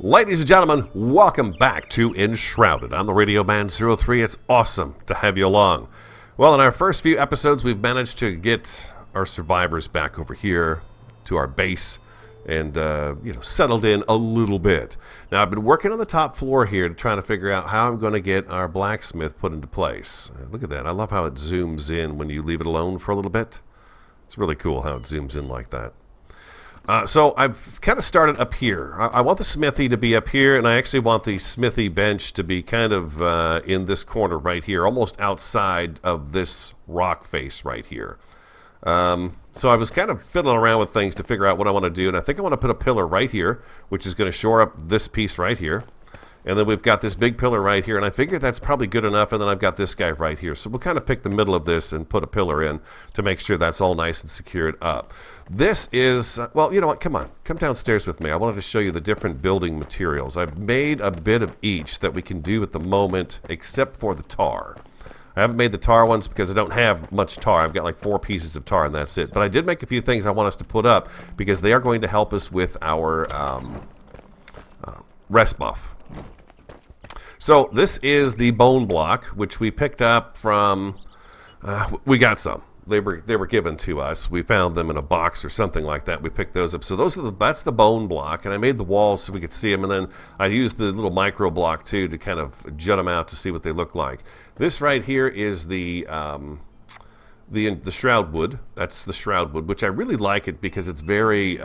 Ladies and gentlemen, welcome back to Enshrouded. I'm the Radio Man 03. It's awesome to have you along. Well, in our first few episodes, we've managed to get our survivors back over here to our base and, settled in a little bit. Now, I've been working on the top floor here to try to figure out how I'm going to get our blacksmith put into place. Look at that. I love how it zooms in when you leave it alone for a little bit. It's really cool how it zooms in like that. So I've kind of started up here. I want the smithy to be up here, and I actually want the smithy bench to be kind of in this corner right here, almost outside of this rock face right here. So I was kind of fiddling around with things to figure out what I want to do, and I think I want to put a pillar right here, which is going to shore up this piece right here. And then we've got this big pillar right here, and I figured that's probably good enough, and then I've got this guy right here. So we'll kind of pick the middle of this and put a pillar in to make sure that's all nice and secured up. This is, well, you know what, come on. Come downstairs with me. I wanted to show you the different building materials. I've made a bit of each that we can do at the moment, except for the tar. I haven't made the tar ones because I don't have much tar. I've got like 4 pieces of tar, and that's it. But I did make a few things I want us to put up because they are going to help us with our rest buff. So this is the bone block, which we picked up from, we got some. They were given to us. We found them in a box or something like that. We picked those up. So that's the bone block, and I made the walls so we could see them, and then I used the little micro block too to kind of jut them out to see what they look like. This right here is the shroud wood. That's the shroud wood, which I really like it because it's very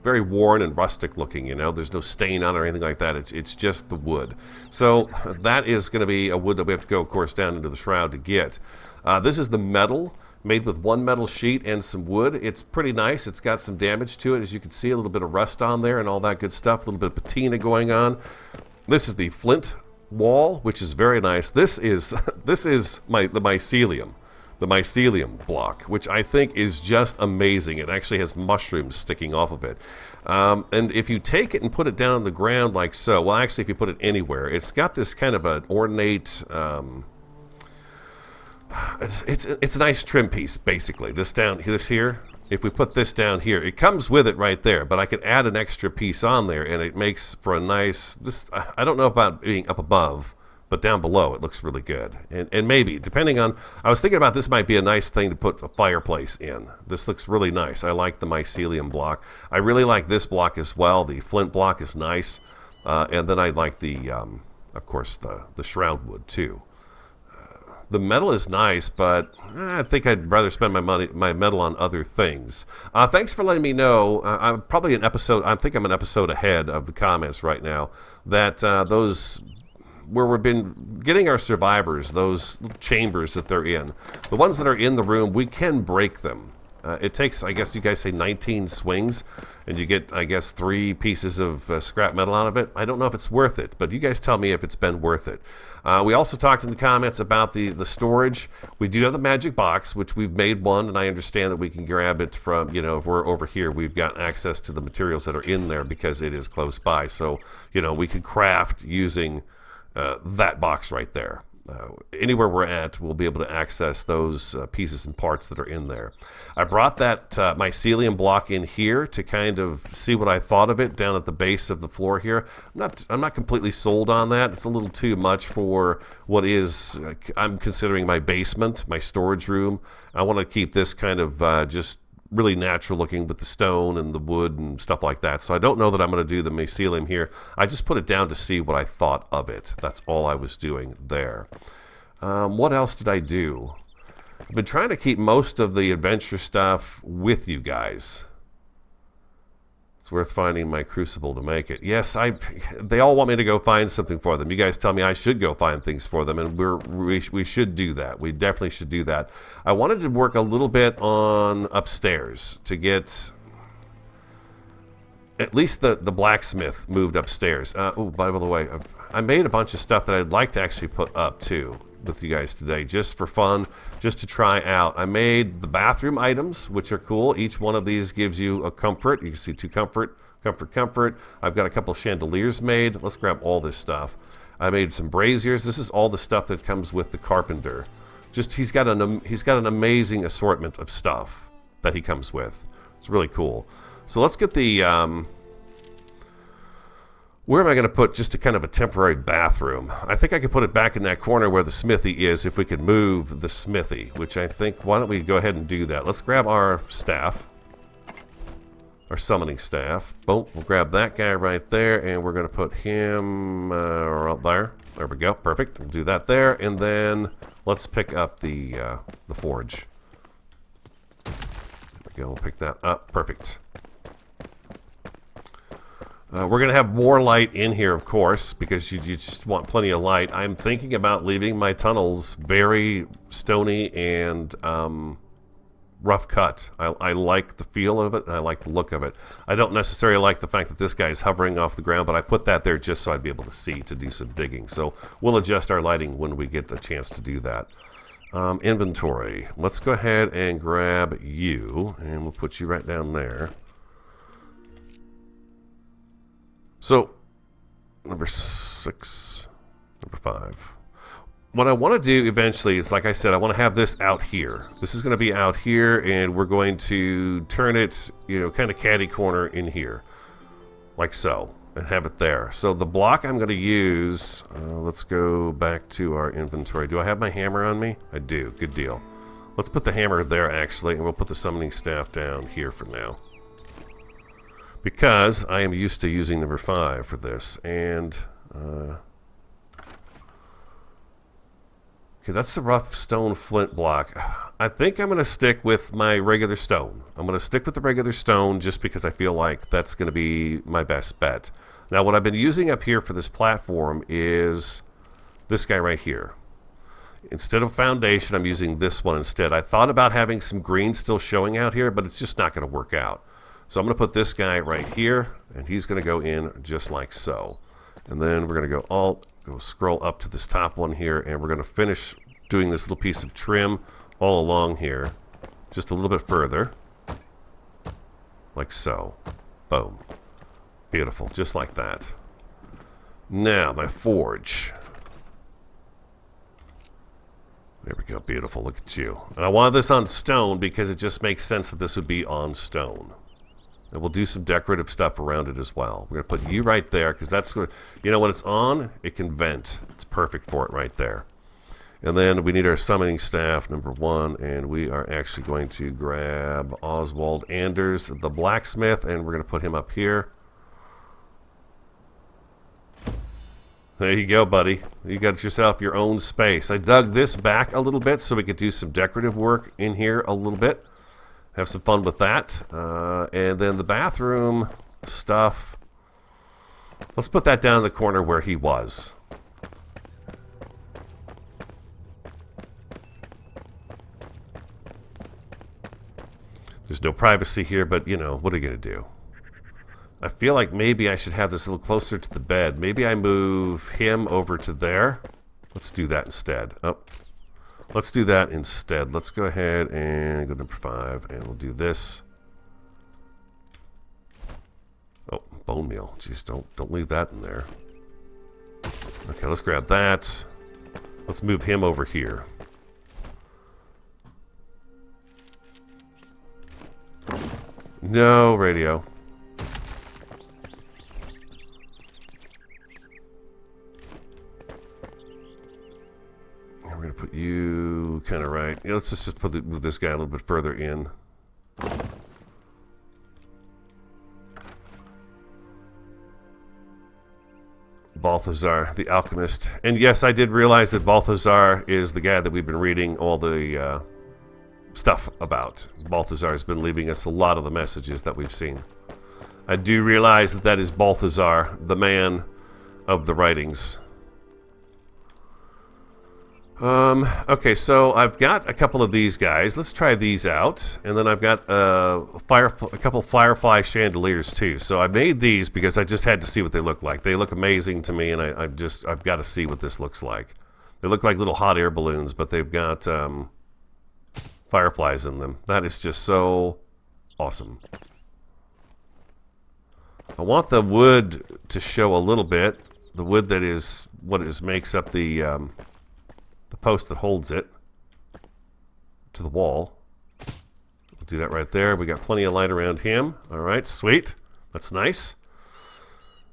very worn and rustic looking. You know, there's no stain on it or anything like that. It's just the wood. So that is going to be a wood that we have to go, of course, down into the shroud to get. This is the metal, made with one metal sheet and some wood. It's pretty nice. It's got some damage to it, as you can see, a little bit of rust on there and all that good stuff, a little bit of patina going on. This is the flint wall, which is very nice. This is the mycelium. The mycelium block, which I think is just amazing. It actually has mushrooms sticking off of it. And if you take it and put it down on the ground like so, well, actually, if you put it anywhere, it's got this kind of an ornate, it's a nice trim piece, basically. This here, if we put this down here, it comes with it right there, but I could add an extra piece on there, and it makes for a nice, I don't know about being up above, but down below it looks really good. And maybe, depending on, I was thinking about this might be a nice thing to put a fireplace in. This looks really nice. I like the mycelium block. I really like this block as well. The flint block is nice. And then I like the, of course, the shroud wood too. The metal is nice, but I think I'd rather spend my metal on other things. Thanks for letting me know. I'm probably an episode, I think I'm an episode ahead of the comments right now, that those, where we've been getting our survivors, those chambers that they're in, the ones that are in the room, we can break them. It takes, I guess you guys say 19 swings, and you get, I guess, 3 pieces of scrap metal out of it. I don't know if it's worth it, but you guys tell me if it's been worth it. We also talked in the comments about the storage. We do have the magic box, which we've made one, and I understand that we can grab it from, if we're over here, we've got access to the materials that are in there because it is close by. So, we could craft using that box right there. Anywhere we're at, we'll be able to access those pieces and parts that are in there. I brought that mycelium block in here to kind of see what I thought of it down at the base of the floor here. I'm not completely sold on that. It's a little too much for what is, I'm considering my basement, my storage room. I want to keep this kind of just really natural looking with the stone and the wood and stuff like that. So I don't know that I'm going to do the mycelium here. I just put it down to see what I thought of it. That's all I was doing there. What else did I do? I've been trying to keep most of the adventure stuff with you guys. It's worth finding my crucible to make it. Yes, they all want me to go find something for them. You guys tell me I should go find things for them, and we should do that. We definitely should do that. I wanted to work a little bit on upstairs to get at least the blacksmith moved upstairs. Oh, by the way, I made a bunch of stuff that I'd like to actually put up too with you guys today, just for fun, just to try out. I made the bathroom items, which are cool. Each one of these gives you a comfort. You can see 2 comfort. I've got a couple chandeliers made. Let's grab all this stuff. I made some braziers. This is all the stuff that comes with the carpenter. Just he's got an amazing assortment of stuff that he comes with. It's really cool. So let's get the Where am I going to put just a kind of a temporary bathroom? I think I could put it back in that corner where the smithy is if we could move the smithy, which I think, why don't we go ahead and do that? Let's grab our staff, our summoning staff. Boom, we'll grab that guy right there, and we're going to put him right there. There we go, perfect. We'll do that there, and then let's pick up the forge. There we go, we'll pick that up, perfect. We're going to have more light in here, of course, because you just want plenty of light. I'm thinking about leaving my tunnels very stony and rough cut. I like the feel of it, and I like the look of it. I don't necessarily like the fact that this guy is hovering off the ground, but I put that there just so I'd be able to see, to do some digging. So we'll adjust our lighting when we get a chance to do that. Inventory. Let's go ahead and grab you, and we'll put you right down there. So, number 6, number 5. What I want to do eventually is, like I said, I want to have this out here. This is going to be out here, and we're going to turn it, you know, kind of catty corner in here, like so, and have it there. So the block I'm going to use, let's go back to our inventory. Do I have my hammer on me? I do. Good deal. Let's put the hammer there, actually, and we'll put the summoning staff down here for now, because I am used to using number 5 for this. And okay, that's the rough stone flint block. I think I'm going to stick with my regular stone. I'm going to stick with the regular stone just because I feel like that's going to be my best bet. Now, what I've been using up here for this platform is this guy right here. Instead of foundation, I'm using this one instead. I thought about having some green still showing out here, but it's just not going to work out. So I'm going to put this guy right here, and he's going to go in just like so. And then we're going to go scroll up to this top one here, and we're going to finish doing this little piece of trim all along here, just a little bit further, like so. Boom. Beautiful, just like that. Now, my forge. There we go, beautiful, look at you. And I wanted this on stone because it just makes sense that this would be on stone. And we'll do some decorative stuff around it as well. We're going to put you right there because that's what, you know, when it's on, it can vent. It's perfect for it right there. And then we need our summoning staff, number 1, and we are actually going to grab Oswald Anders, the blacksmith, and we're going to put him up here. There you go, buddy. You got yourself your own space. I dug this back a little bit so we could do some decorative work in here a little bit. Have some fun with that. And then the bathroom stuff, let's put that down in the corner where he was. There's no privacy here, but, you know, what are you going to do? I feel like maybe I should have this a little closer to the bed. Maybe I move him over to there. Let's do that instead. Oh. Let's do that instead. Let's go ahead and go to number 5, and we'll do this. Oh, bone meal. Jeez, don't leave that in there. Okay, let's grab that. Let's move him over here. No radio. We're going to put you kind of right. Yeah, let's just move this guy a little bit further in. Balthazar, the alchemist. And yes, I did realize that Balthazar is the guy that we've been reading all the stuff about. Balthazar has been leaving us a lot of the messages that we've seen. I do realize that that is Balthazar, the man of the writings. Okay, so I've got a couple of these guys. Let's try these out. And then I've got a couple firefly chandeliers too. So I made these because I just had to see what they look like. They look amazing to me, and I've got to see what this looks like. They look like little hot air balloons, but they've got fireflies in them. That is just so awesome. I want the wood to show a little bit. The wood that is what makes up the post that holds it to the wall. We'll do that right there. We got plenty of light around him. All right, sweet. That's nice.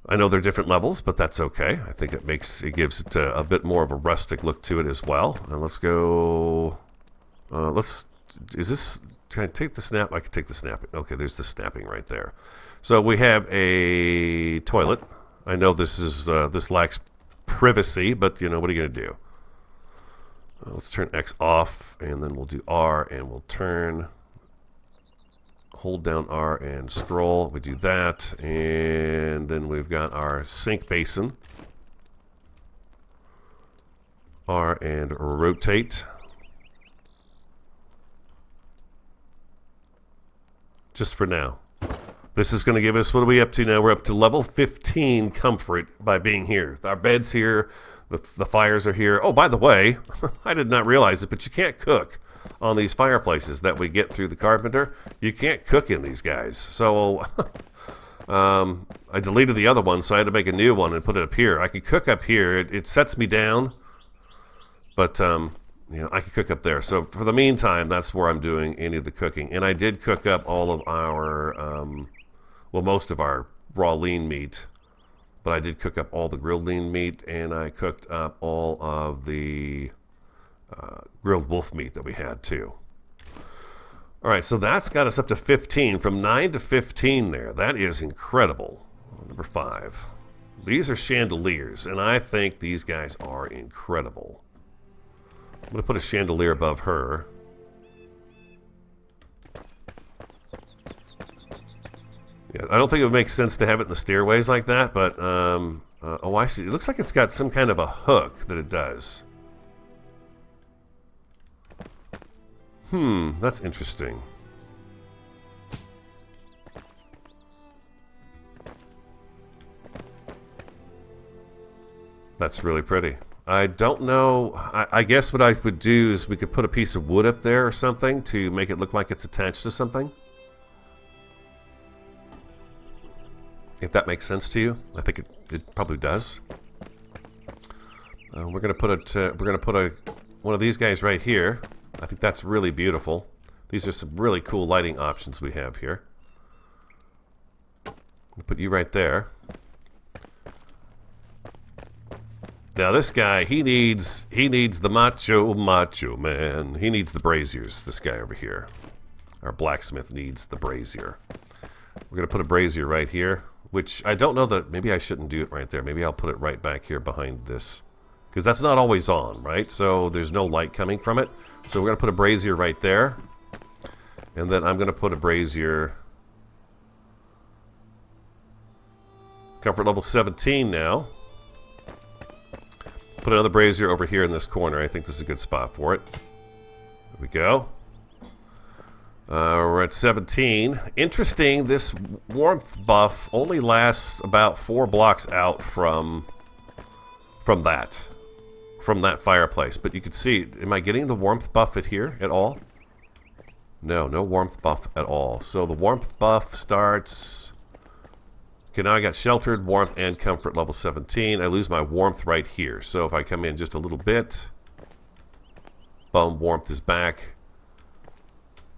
I know they're different levels, but that's okay. I think it gives it a bit more of a rustic look to it as well. And let's go. Can I take the snap? I can take the snapping. Okay, there's the snapping right there. So we have a toilet. I know this lacks privacy, but you know, what are you going to do? Let's turn X off, and then we'll do R, and we'll turn. Hold down R and scroll. We do that, and then we've got our sink basin. R and rotate. Just for now. This is going to give us, what are we up to now? We're up to level 15 comfort by being here. Our bed's here. The fires are here. Oh, by the way, I did not realize it, but you can't cook on these fireplaces that we get through the carpenter. You can't cook in these guys. So I deleted the other one, so I had to make a new one and put it up here. I could cook up here. It sets me down, but you know, I could cook up there. So for the meantime, that's where I'm doing any of the cooking. And I did cook up all of our, most of our raw lean meat. But I did cook up all the grilled lean meat, and I cooked up all of the grilled wolf meat that we had too. All right, so that's got us up to 15. From 9 to 15 there. That is incredible. Number 5. These are chandeliers, and I think these guys are incredible. I'm going to put a chandelier above her. Yeah, I don't think it would make sense to have it in the stairways like that, but, oh, I see. It looks like it's got some kind of a hook that it does. That's interesting. That's really pretty. I don't know. I guess what I would do is we could put a piece of wood up there or something to make it look like it's attached to something. If that makes sense to you, I think it probably does. We're gonna put one of these guys right here. I think that's really beautiful. These are some really cool lighting options we have here. I'll put you right there. Now this guy, he needs the macho man. He needs the braziers. This guy over here, our blacksmith, needs the brazier. We're gonna put a brazier right here. Which I don't know that, maybe I shouldn't do it right there. Maybe I'll put it right back here behind this. Because that's not always on, right? So there's no light coming from it. So we're going to put a brazier right there. And then I'm going to put a brazier. Comfort level 17 now. Put another brazier over here in this corner. I think this is a good spot for it. There we go. We're at 17. Interesting, this warmth buff only lasts about 4 blocks out from that fireplace. But you can see, am I getting the warmth buff here at all? No warmth buff at all. So the warmth buff starts... Okay, now I got sheltered, warmth, and comfort level 17. I lose my warmth right here. So if I come in just a little bit, boom, warmth is back.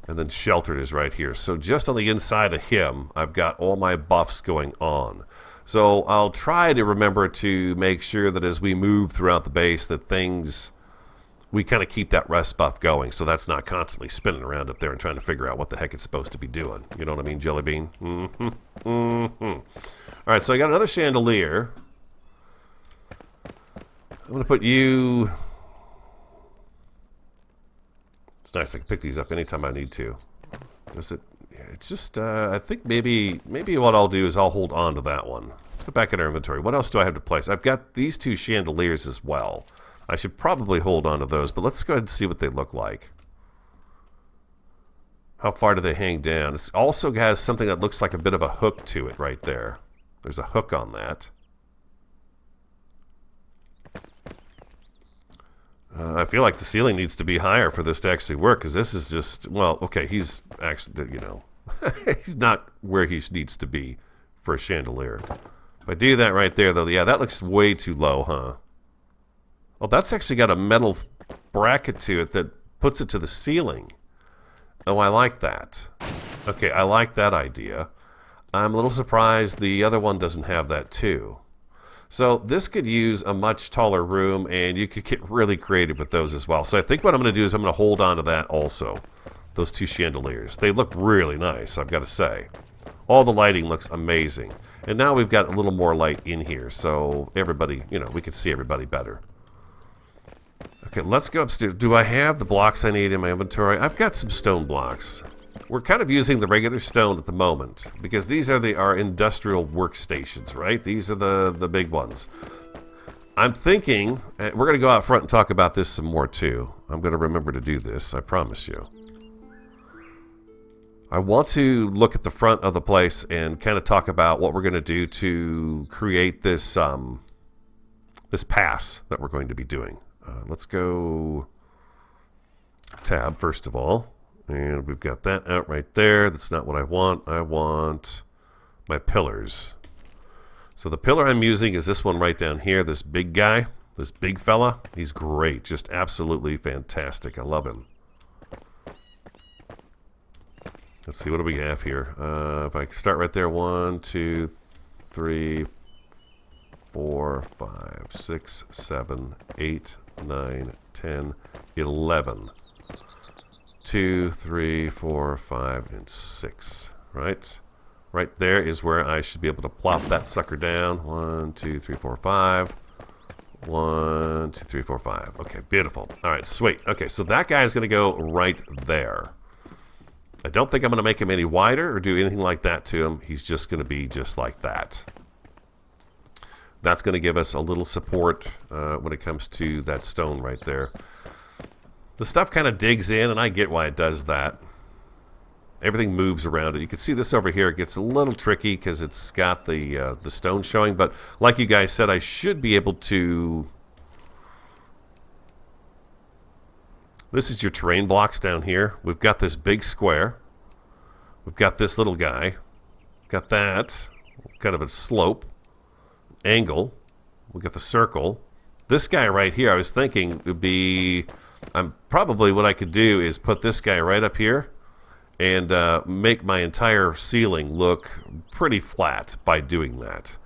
And then sheltered is right here. So just on the inside of him, I've got all my buffs going on. So I'll try to remember to make sure that as we move throughout the base that we kind of keep that rest buff going. So that's not constantly spinning around up there and trying to figure out what the heck it's supposed to be doing. You know what I mean, Jelly Bean? All right, so I got another chandelier. I'm going to put you... It's nice. I can pick these up anytime I need to. Does it? Yeah, it's just. I think maybe what I'll do is I'll hold on to that one. Let's go back in our inventory. What else do I have to place? I've got these 2 chandeliers as well. I should probably hold on to those, but let's go ahead and see what they look like. How far do they hang down? It also has something that looks like a bit of a hook to it right there. There's a hook on that. I feel like the ceiling needs to be higher for this to actually work, because this is just, well, okay, he's actually, you know, he's not where he needs to be for a chandelier. If I do that right there, though, yeah, that looks way too low, huh? Oh, that's actually got a metal bracket to it that puts it to the ceiling. Oh, I like that. Okay, I like that idea. I'm a little surprised the other one doesn't have that too. So this could use a much taller room, and you could get really creative with those as well. So I think what I'm going to do is I'm going to hold on to that also. Those two chandeliers. They look really nice, I've got to say. All the lighting looks amazing. And now we've got a little more light in here, so everybody, you know, we can see everybody better. Okay, let's go upstairs. Do I have the blocks I need in my inventory? I've got some stone blocks. We're kind of using the regular stone at the moment, because these are our industrial workstations, right? These are the big ones. I'm thinking, we're going to go out front and talk about this some more too. I'm going to remember to do this, I promise you. I want to look at the front of the place and kind of talk about what we're going to do to create this this pass that we're going to be doing. Let's go tab first of all, and we've got that out right there. That's not what I want. I want my pillars. So the pillar I'm using is this one right down here, this big guy, this big fella. He's great, just absolutely fantastic. I love him. Let's see, what do we have here? If I start right there, 1, 2, 3, 4, 5, 6, 7, 8, 9, 10, 11. 2, 3, 4, 5, and 6. Right? Right there is where I should be able to plop that sucker down. 1, 2, 3, 4, 5. 1, 2, 3, 4, 5. Okay, beautiful. All right, sweet. Okay, so that guy's going to go right there. I don't think I'm going to make him any wider or do anything like that to him. He's just going to be just like that. That's going to give us a little support when it comes to that stone right there. The stuff kind of digs in, and I get why it does that. Everything moves around it. You can see this over here. It gets a little tricky because it's got the stone showing. But like you guys said, I should be able to... This is your terrain blocks down here. We've got this big square. We've got this little guy. Got that. Kind of a slope. Angle. We've got the circle. This guy right here, I was thinking would be... probably what I could do is put this guy right up here and make my entire ceiling look pretty flat by doing that.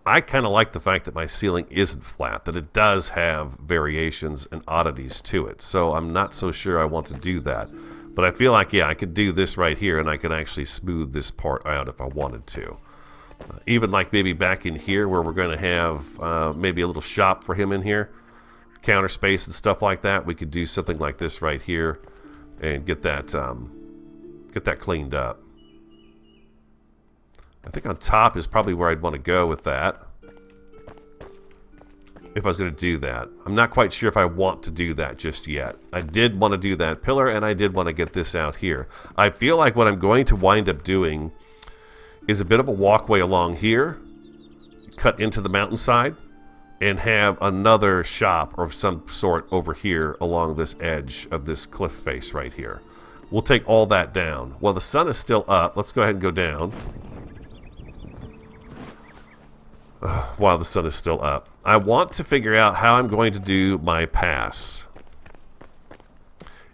I kind of like the fact that my ceiling isn't flat, that it does have variations and oddities to it. So I'm not so sure I want to do that. But I feel like, yeah, I could do this right here and I could actually smooth this part out if I wanted to. Even like maybe back in here where we're going to have maybe a little shop for him in here. Counter space and stuff like that. We could do something like this right here and get that cleaned up. I think on top is probably where I'd want to go with that. If I was going to do that. I'm not quite sure if I want to do that just yet. I did want to do that pillar, and I did want to get this out here. I feel like what I'm going to wind up doing is a bit of a walkway along here, cut into the mountainside, and have another shop of some sort over here along this edge of this cliff face right here. We'll take all that down. Well, the sun is still up. Let's go ahead and go down. While the sun is still up. I want to figure out how I'm going to do my pass.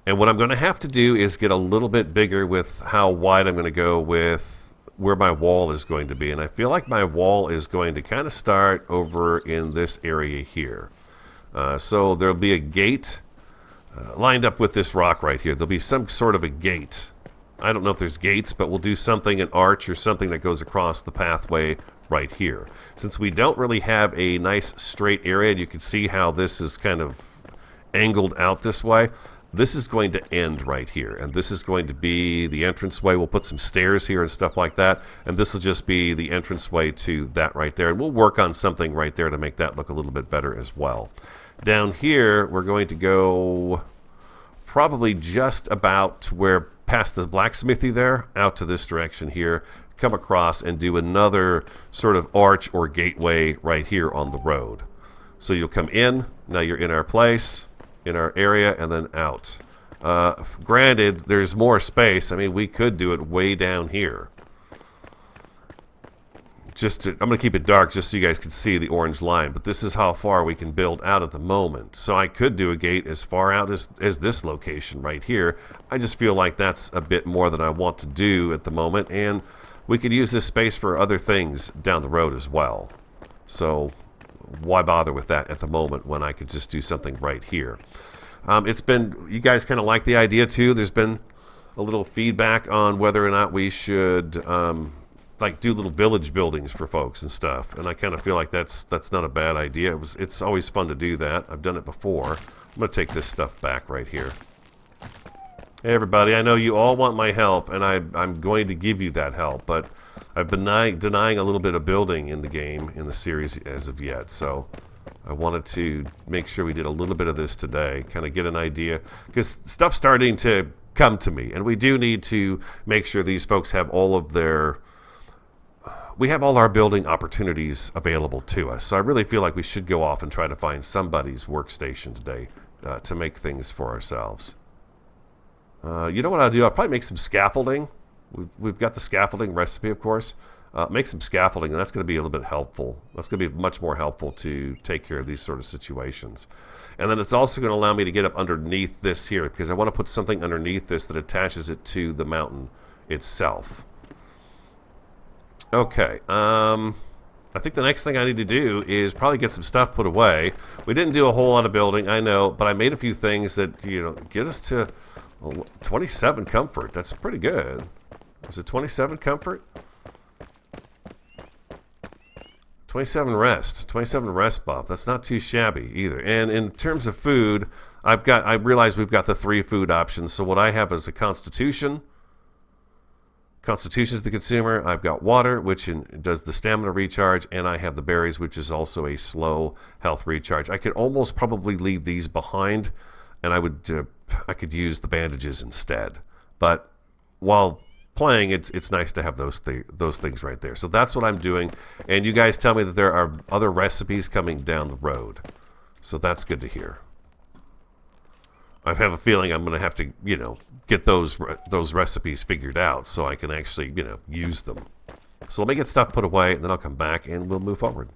And what I'm going to have to do is get a little bit bigger with how wide I'm going to go with where my wall is going to be. And I feel like my wall is going to kind of start over in this area here. So there'll be a gate lined up with this rock right here. There'll be some sort of a gate. I don't know if there's gates, but we'll do something, an arch or something that goes across the pathway right here. Since we don't really have a nice straight area, and you can see how this is kind of angled out this way, this is going to end right here, and this is going to be the entranceway. We'll put some stairs here and stuff like that, and this will just be the entranceway to that right there, and we'll work on something right there to make that look a little bit better as well. Down here, we're going to go probably just about where past the blacksmithy there, out to this direction here, come across and do another sort of arch or gateway right here on the road. So you'll come in, now you're in our place, in our area, and then out. Granted, there's more space. I mean, we could do it way down here. I'm going to keep it dark just so you guys can see the orange line, but this is how far we can build out at the moment. So I could do a gate as far out as this location right here. I just feel like that's a bit more than I want to do at the moment, and we could use this space for other things down the road as well. So why bother with that at the moment when I could just do something right here? It's been, you guys kind of like the idea too. There's been a little feedback on whether or not we should like do little village buildings for folks and stuff, and I kind of feel like that's not a bad idea. It's always fun to do that. I've done it before. I'm going to take this stuff back right here. Hey everybody, I know you all want my help, and I'm going to give you that help, but I've been denying a little bit of building in the game, in the series as of yet, so I wanted to make sure we did a little bit of this today, kind of get an idea, because stuff's starting to come to me, and we do need to make sure these folks have all of their... We have all our building opportunities available to us, so I really feel like we should go off and try to find somebody's workstation today to make things for ourselves. You know what I'll do? I'll probably make some scaffolding. We've got the scaffolding recipe, of course. Make some scaffolding, and that's going to be a little bit helpful. That's going to be much more helpful to take care of these sort of situations. And then it's also going to allow me to get up underneath this here, because I want to put something underneath this that attaches it to the mountain itself. Okay, I think the next thing I need to do is probably get some stuff put away. We didn't do a whole lot of building, I know, but I made a few things that, you know, get us to 27 comfort. That's pretty good. Is it 27 comfort? 27 rest. 27 rest buff. That's not too shabby either. And in terms of food, I realize we've got the 3 food options. So what I have is a constitution. Constitution is the consumer. I've got water, which does the stamina recharge, and I have the berries, which is also a slow health recharge. I could almost probably leave these behind, and I could use the bandages instead. But while playing, it's nice to have those things right there. So that's what I'm doing, and you guys tell me that there are other recipes coming down the road. So that's good to hear. I have a feeling I'm going to have to, you know, get those recipes figured out so I can actually, you know, use them. So let me get stuff put away, and then I'll come back and we'll move forward.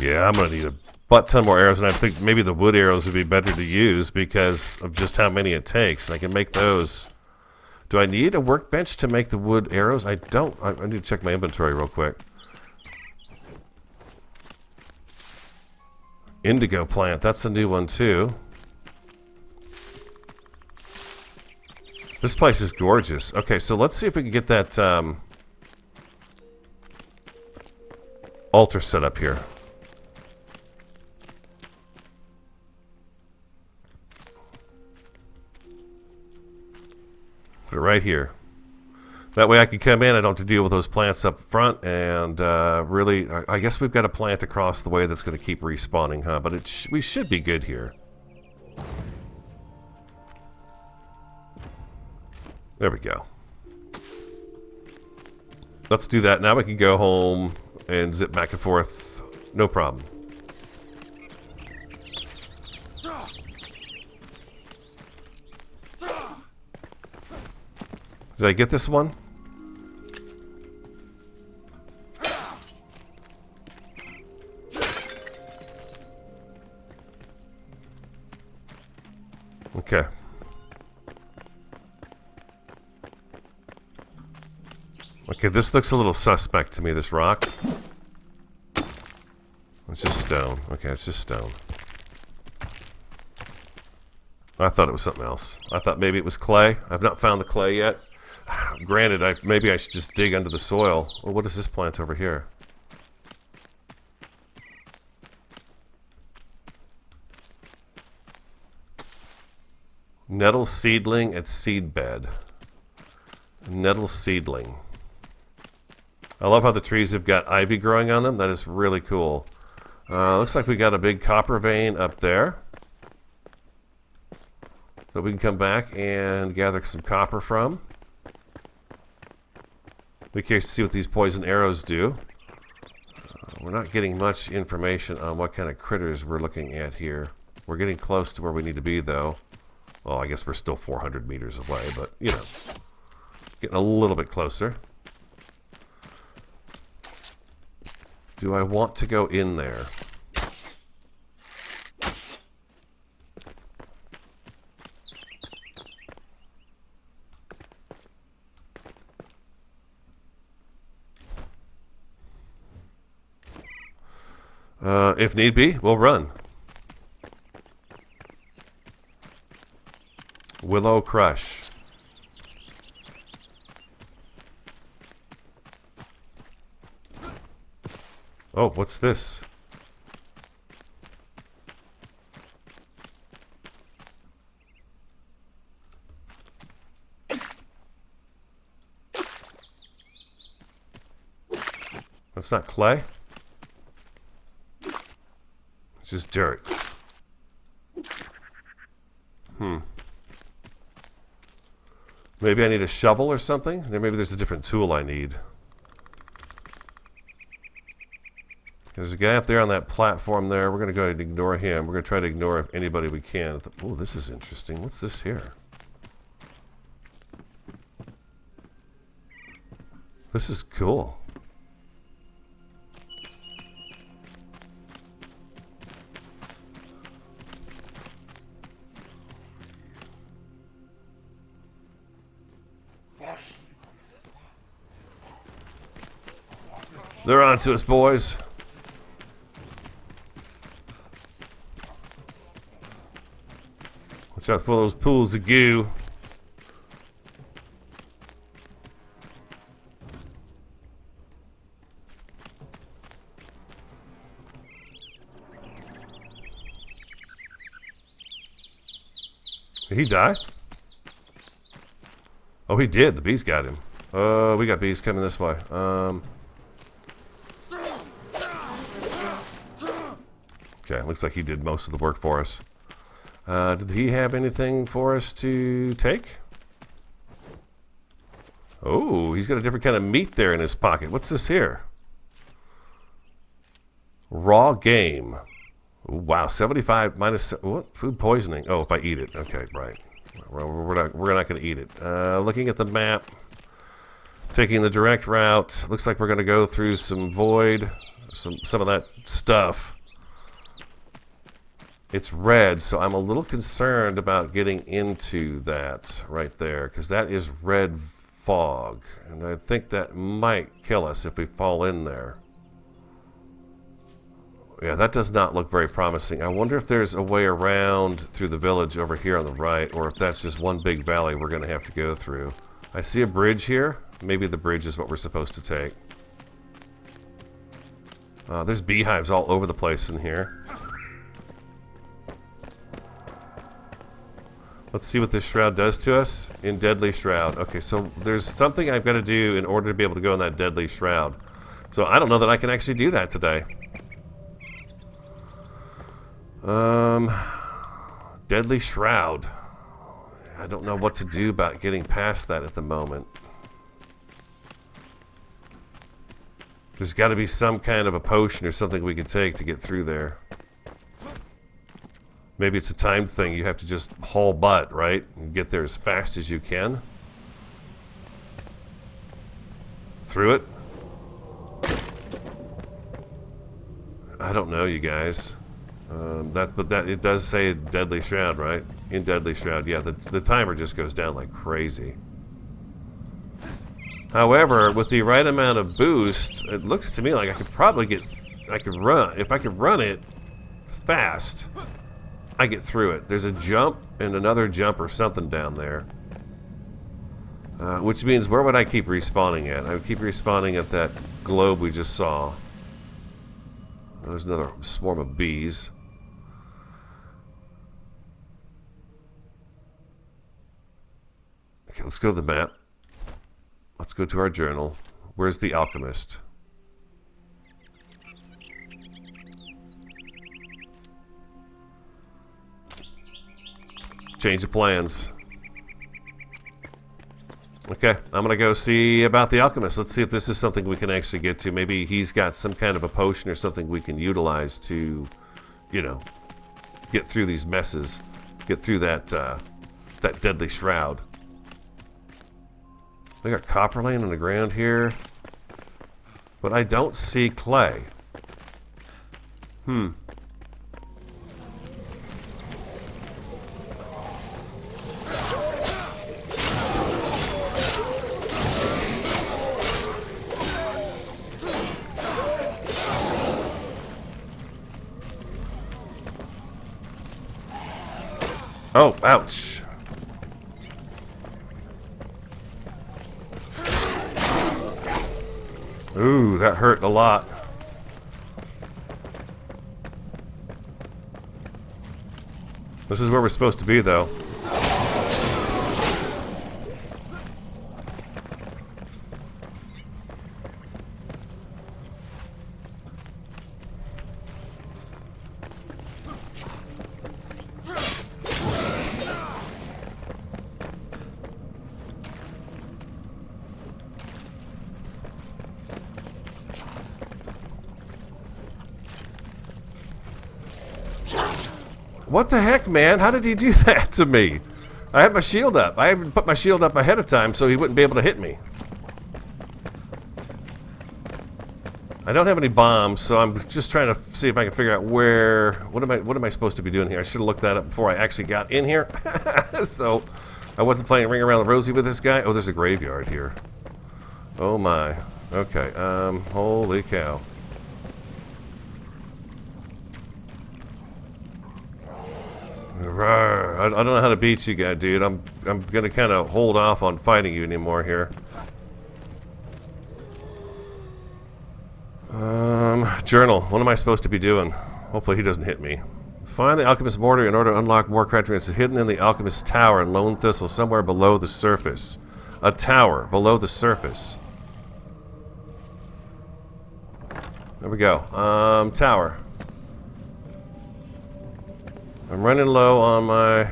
Yeah, I'm going to need a butt ton more arrows, and I think maybe the wood arrows would be better to use because of just how many it takes. And I can make those. Do I need a workbench to make the wood arrows? I don't. I need to check my inventory real quick. Indigo plant, that's a new one too. This place is gorgeous. Okay, so let's see if we can get that altar set up here. Put it right here. That way I can come in, I don't have to deal with those plants up front, and really, I guess we've got a plant across the way that's going to keep respawning, huh? But we should be good here. There we go. Let's do that. Now we can go home and zip back and forth. No problem. Did I get this one? Okay. Okay, this looks a little suspect to me, this rock. It's just stone. Okay, it's just stone. I thought it was something else. I thought maybe it was clay. I've not found the clay yet. Granted, maybe I should just dig under the soil. Well, what is this plant over here? Nettle seedling at seed bed. Nettle seedling. I love how the trees have got ivy growing on them. That is really cool. Looks like we got a big copper vein up there that we can come back and gather some copper from. Be curious to see what these poison arrows do. We're not getting much information on what kind of critters we're looking at here. We're getting close to where we need to be, though. Well, I guess we're still 400 meters away, but, you know, getting a little bit closer. Do I want to go in there? If need be, we'll run. Willow Crush. Oh, what's this? That's not clay. It's just dirt. Maybe I need a shovel or something? Maybe there's a different tool I need. There's a guy up there on that platform there. We're going to go ahead and ignore him. We're going to try to ignore anybody we can. Oh, this is interesting. What's this here? This is cool. They're on to us, boys. Watch out for those pools of goo. Did he die? Oh, he did. The bees got him. We got bees coming this way. Okay, looks like he did most of the work for us. Did he have anything for us to take? Oh, he's got a different kind of meat there in his pocket. What's this here? Raw game. Ooh, wow, 75 minus... What? Food poisoning. Oh, if I eat it. Okay, right. We're not going to eat it. Looking at the map. Taking the direct route. Looks like we're going to go through some void. Some of that stuff. It's red, so I'm a little concerned about getting into that right there, because that is red fog, and I think that might kill us if we fall in there. Yeah, that does not look very promising. I wonder if there's a way around through the village over here on the right, or if that's just one big valley we're going to have to go through. I see a bridge here. Maybe the bridge is what we're supposed to take. There's beehives all over the place in here. Let's see what this shroud does to us. In deadly shroud. Okay, so there's something I've got to do in order to be able to go in that deadly shroud. So I don't know that I can actually do that today. Deadly shroud. I don't know what to do about getting past that at the moment. There's got to be some kind of a potion or something we can take to get through there. Maybe it's a time thing. You have to just haul butt, right? And get there as fast as you can. Through it? I don't know, you guys. But it does say deadly shroud, right? In deadly shroud, yeah. The timer just goes down like crazy. However, with the right amount of boost, it looks to me like I could probably get... If I could run it fast... I get through it. There's a jump and another jump or something down there. Which means, where would I keep respawning at? I would keep respawning at that globe we just saw. There's another swarm of bees. Okay, let's go to the map. Let's go to our journal. Where's the alchemist? Change of plans. Okay, I'm gonna go see about the alchemist. Let's see if this is something we can actually get to. Maybe he's got some kind of a potion or something we can utilize to, you know, get through these messes, get through that that deadly shroud. They got copper laying on the ground here, but I don't see clay. Oh, ouch. Ooh, that hurt a lot. This is where we're supposed to be, though. What the heck, man? How did he do that to me? I had my shield up. I had put my shield up ahead of time so he wouldn't be able to hit me. I don't have any bombs, so I'm just trying to see if I can figure out where... What am I supposed to be doing here? I should have looked that up before I actually got in here. So I wasn't playing Ring Around the Rosie with this guy. Oh, there's a graveyard here. Oh my. Okay. Holy cow. I don't know how to beat you guys, dude. I'm gonna kind of hold off on fighting you anymore here. Journal. What am I supposed to be doing? Hopefully he doesn't hit me. Find the Alchemist's Mortar in order to unlock more crafting. Hidden in the Alchemist's Tower in Lone Thistle, somewhere below the surface. A tower below the surface. There we go. Tower. I'm running low on my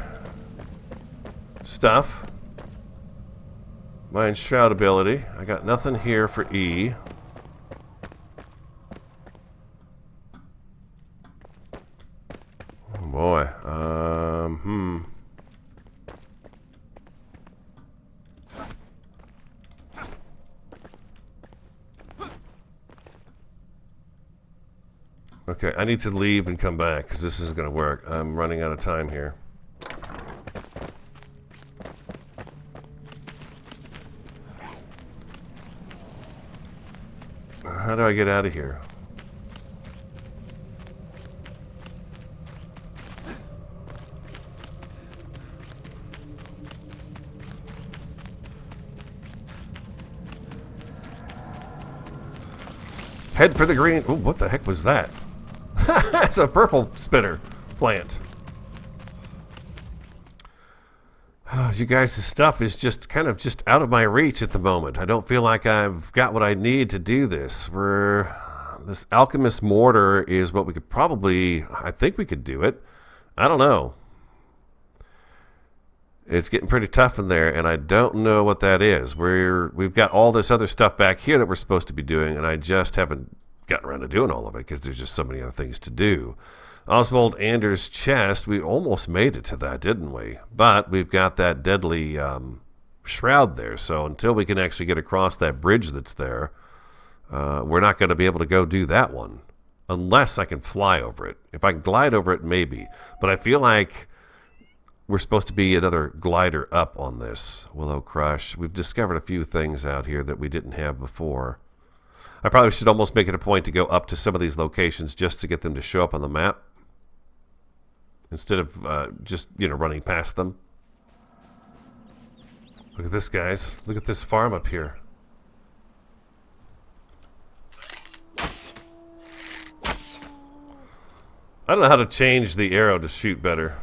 stuff. My Enshroud ability. I got nothing here for E. Oh boy. Okay, I need to leave and come back because this isn't going to work. I'm running out of time here. How do I get out of here? Head for the green. Ooh, what the heck was that? It's a purple spitter plant. You guys, this stuff is just kind of just out of my reach at the moment. I don't feel like I've got what I need to do this. This Alchemist Mortar is what we could probably... I think we could do it. I don't know. It's getting pretty tough in there, and I don't know what that is. We've got all this other stuff back here that we're supposed to be doing, and I just haven't gotten around to doing all of it because there's just so many other things to do. Oswald Anders' chest, we almost made it to that, didn't we? But we've got that deadly shroud there, so until we can actually get across that bridge that's there, we're not going to be able to go do that one unless I can fly over it. If I can glide over it, maybe. But I feel like we're supposed to be another glider up on this Willow Crush. We've discovered a few things out here that we didn't have before. I probably should almost make it a point to go up to some of these locations just to get them to show up on the map instead of just, running past them. Look at this, guys. Look at this farm up here. I don't know how to change the arrow to shoot better.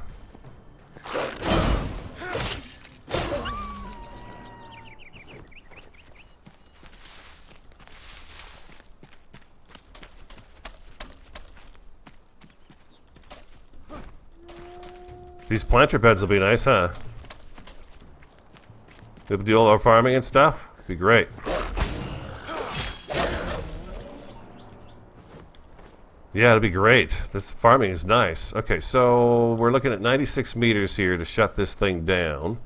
These planter beds will be nice, huh? We'll do all our farming and stuff. Be great. Yeah, it'll be great. This farming is nice. Okay, so we're looking at 96 meters here to shut this thing down.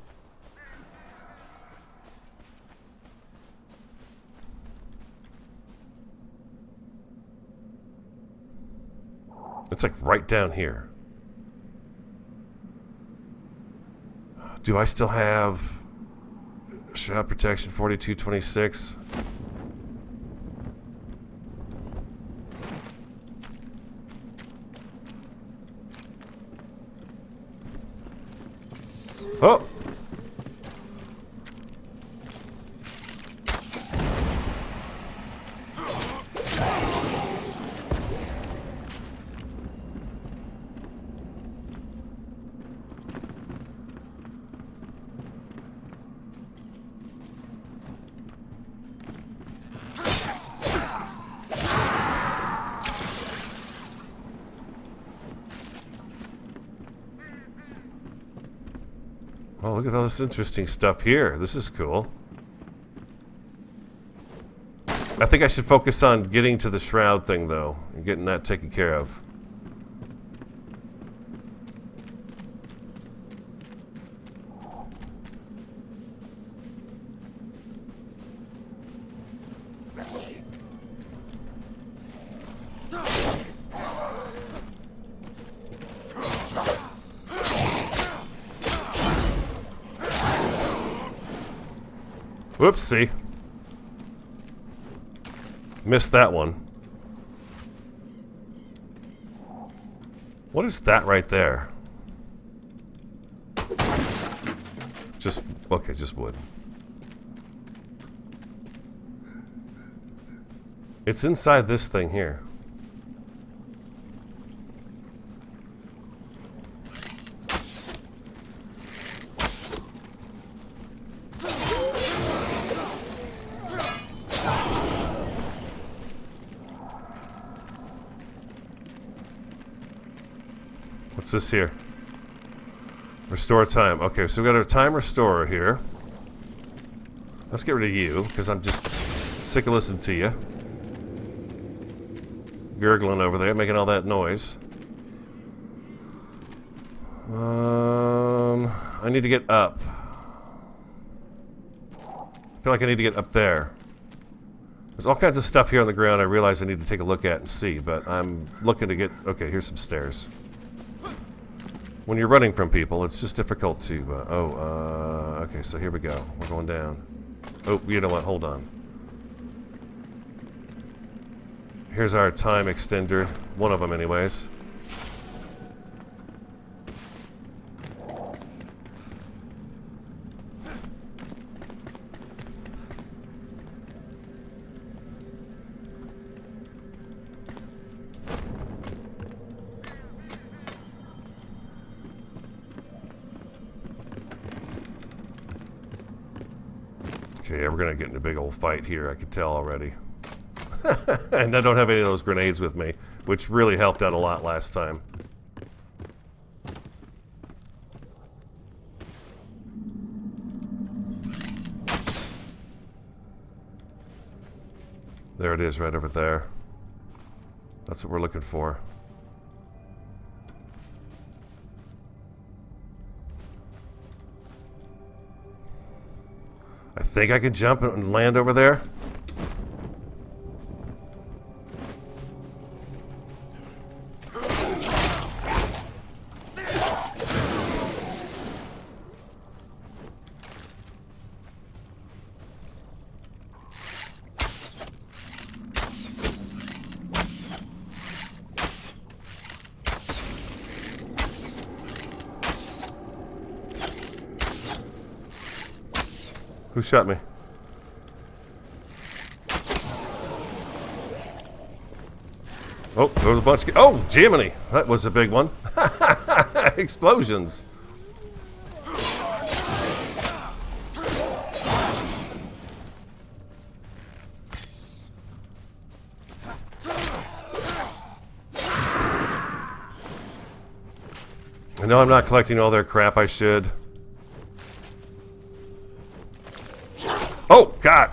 It's like right down here. Do I still have shroud protection 4226? Oh! Oh, look at all this interesting stuff here. This is cool. I think I should focus on getting to the shroud thing, though, and getting that taken care of. Whoopsie. Missed that one. What is that right there? Just, okay, just wood. It's inside this thing here. What's this here? Restore time. Okay, so we got our time restorer here. Let's get rid of you, because I'm just sick of listening to you. Gurgling over there, making all that noise. I need to get up. I feel like I need to get up there. There's all kinds of stuff here on the ground I realize I need to take a look at and see, but I'm looking to get... Okay, here's some stairs. When you're running from people, it's just difficult to... okay, so here we go. We're going down. Oh, you know what? Hold on. Here's our time extender. One of them, anyways. Okay, we're gonna get in a big old fight here, I can tell already. And I don't have any of those grenades with me, which really helped out a lot last time. There it is, right over there. That's what we're looking for. I think I can jump and land over there. Who shot me? Oh, there was a bunch of... Oh, Jiminy! That was a big one. Explosions. I know I'm not collecting all their crap I should. Oh, God!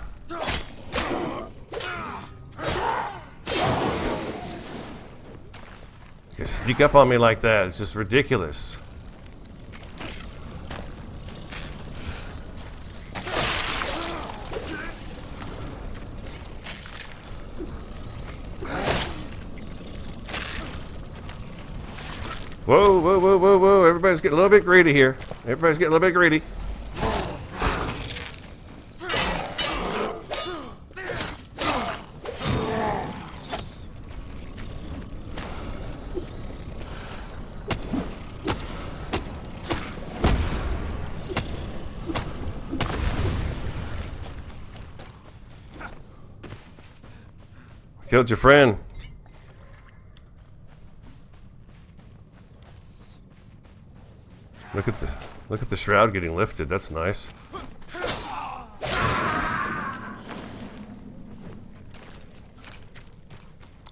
You sneak up on me like that. It's just ridiculous. Whoa, whoa, whoa, whoa, whoa. Everybody's getting a little bit greedy here. Everybody's getting a little bit greedy. Killed your friend. Look at the shroud getting lifted. That's nice.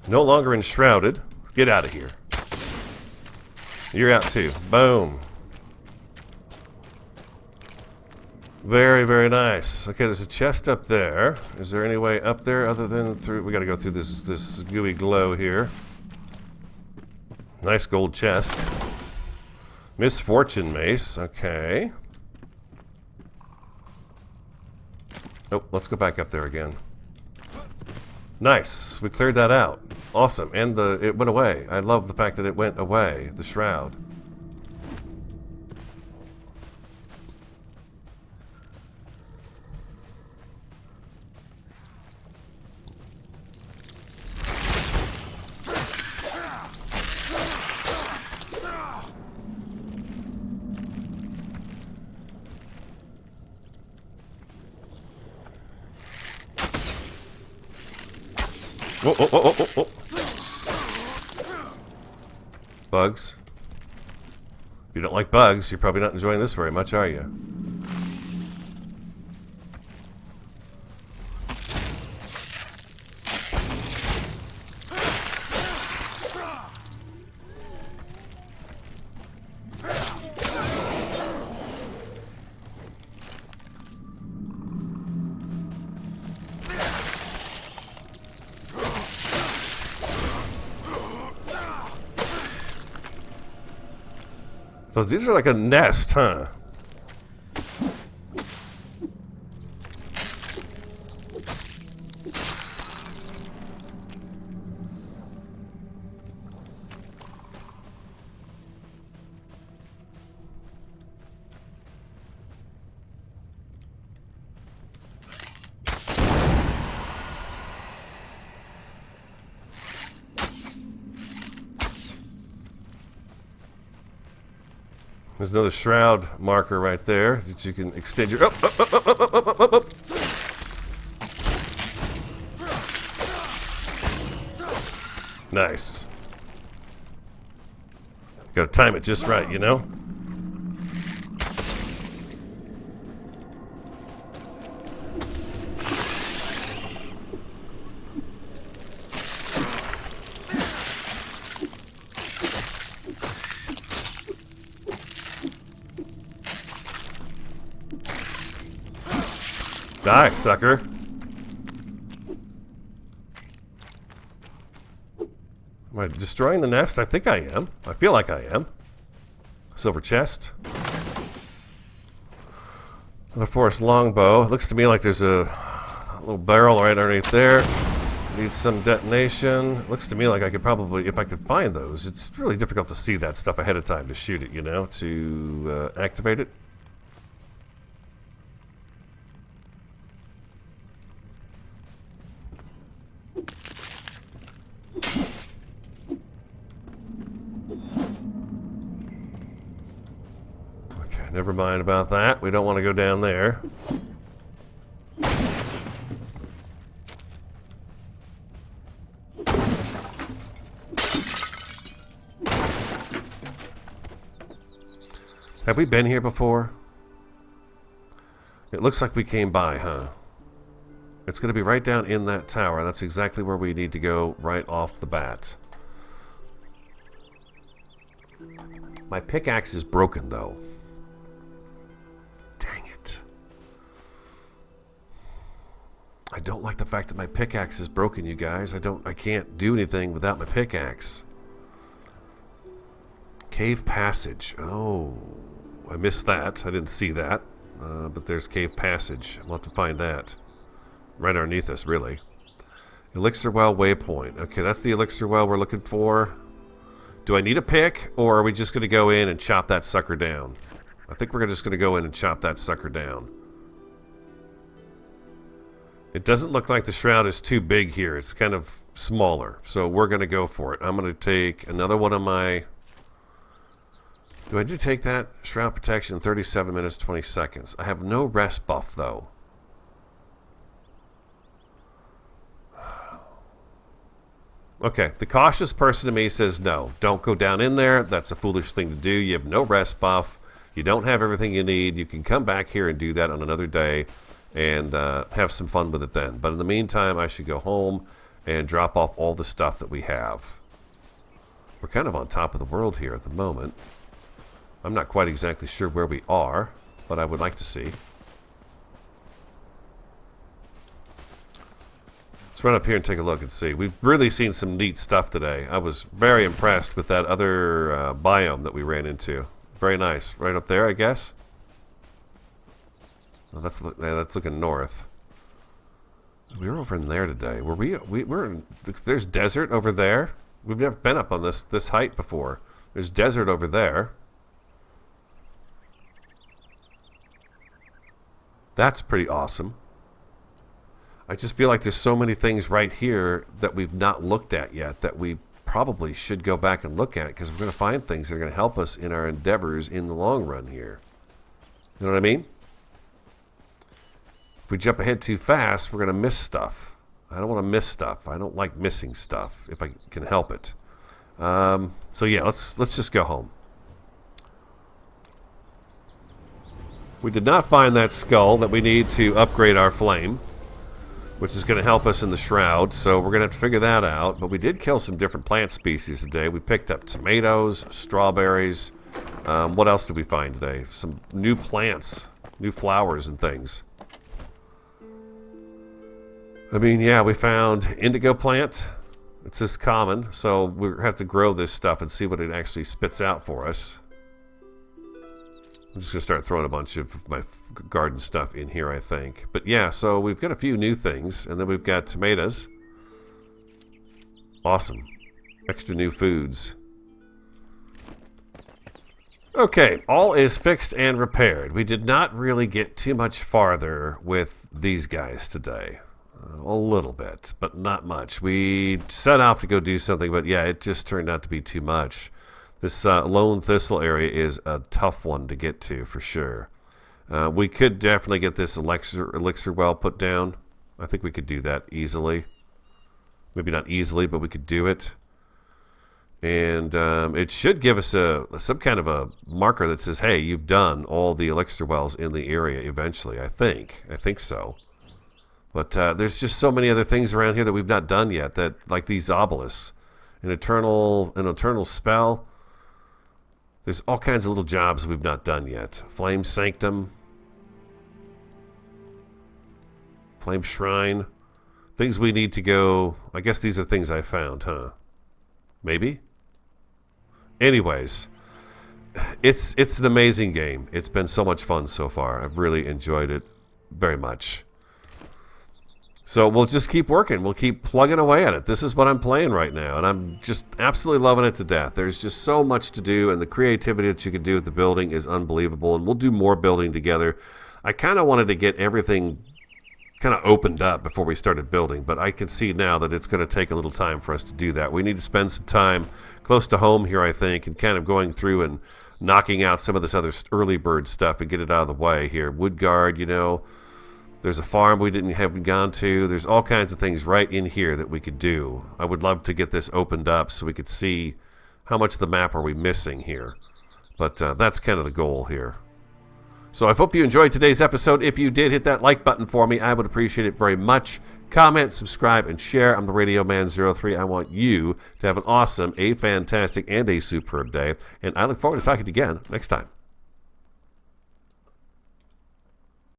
No longer enshrouded. Get out of here. You're out too. Boom. Very, very nice. Okay, there's a chest up there. Is there any way up there other than through? We got to go through this gooey glow here. Nice gold chest. Misfortune mace. Okay. Oh, let's go back up there again. Nice. We cleared that out. Awesome. And it went away. I love the fact that it went away. The shroud. Whoa, whoa, whoa, whoa, whoa. Bugs. If you don't like bugs, you're probably not enjoying this very much, are you? So these are like a nest, huh? There's another shroud marker right there that you can extend your... Oh. Nice. Gotta time it just right, you know? Die, sucker. Am I destroying the nest? I think I am. I feel like I am. Silver chest. Another forest longbow. It looks to me like there's a little barrel right underneath there. Needs some detonation. Looks to me like I could probably, if I could find those. It's really difficult to see that stuff ahead of time to shoot it, you know, to activate it. Never mind about that. We don't want to go down there. Have we been here before? It looks like we came by, huh? It's going to be right down in that tower. That's exactly where we need to go right off the bat. My pickaxe is broken, though. I don't like the fact that my pickaxe is broken, you guys. I can't do anything without my pickaxe. Cave passage. Oh, I missed that. I didn't see that. But there's cave passage. We'll have to find that. Right underneath us, really. Elixir well waypoint. Okay, that's the elixir well we're looking for. Do I need a pick, or are we just going to go in and chop that sucker down? I think we're just going to go in and chop that sucker down. It doesn't look like the shroud is too big here. It's kind of smaller. So we're going to go for it. I'm going to take another one of my... Do I need to take that? Shroud protection, 37 minutes, 20 seconds. I have no rest buff, though. Okay, the cautious person to me says no. Don't go down in there. That's a foolish thing to do. You have no rest buff. You don't have everything you need. You can come back here and do that on another day and have some fun with it then. But in the meantime, I should go home and drop off all the stuff that we have. We're kind of on top of the world here at the moment. I'm not quite exactly sure where we are, but I would like to see. Let's run up here and take a look and see. We've really seen some neat stuff today. I was very impressed with that other biome that we ran into. Very nice. Right up there, I guess. Oh, that's looking north. We were over in there today. We're in, there's desert over there. We've never been up on this height before. There's desert over there. That's pretty awesome. I just feel like there's so many things right here that we've not looked at yet that we probably should go back and look at, because we're going to find things that are going to help us in our endeavors in the long run here. You know what I mean? If we jump ahead too fast, we're going to miss stuff. I don't want to miss stuff. I don't like missing stuff if I can help it. So yeah, let's just go home. We did not find that skull that we need to upgrade our flame, which is going to help us in the shroud, so we're going to have to figure that out. But we did kill some different plant species today. We picked up tomatoes, strawberries. What else did we find today? Some new plants, new flowers and things. I mean, yeah, we found indigo plant. It's just common, so we have to grow this stuff and see what it actually spits out for us. I'm just going to start throwing a bunch of my garden stuff in here, I think. But yeah, so we've got a few new things, and then we've got tomatoes. Awesome. Extra new foods. Okay, all is fixed and repaired. We did not really get too much farther with these guys today. A little bit, but not much. We set out to go do something, but yeah, it just turned out to be too much. This lone thistle area is a tough one to get to for sure. We could definitely get this elixir well put down. I think we could do that easily. Maybe not easily, but we could do it. And it should give us some kind of a marker that says, hey, you've done all the elixir wells in the area eventually, I think. I think so. But there's just so many other things around here that we've not done yet, that like these obelisks. An eternal spell. There's all kinds of little jobs we've not done yet. Flame Sanctum. Flame Shrine. Things we need to go... I guess these are things I found, huh? Maybe? Anyways. It's an amazing game. It's been so much fun so far. I've really enjoyed it very much. So we'll just keep working. We'll keep plugging away at it. This is what I'm playing right now, and I'm just absolutely loving it to death. There's just so much to do, and the creativity that you can do with the building is unbelievable, and we'll do more building together. I kind of wanted to get everything kind of opened up before we started building, but I can see now that it's going to take a little time for us to do that. We need to spend some time close to home here, I think, and kind of going through and knocking out some of this other early bird stuff and get it out of the way here. Woodguard, you know. There's a farm we haven't gone to. There's all kinds of things right in here that we could do. I would love to get this opened up so we could see how much of the map are we missing here. But that's kind of the goal here. So I hope you enjoyed today's episode. If you did, hit that like button for me. I would appreciate it very much. Comment, subscribe, and share. I'm the Radio Man 03. I want you to have an awesome, a fantastic, and a superb day. And I look forward to talking to you again next time.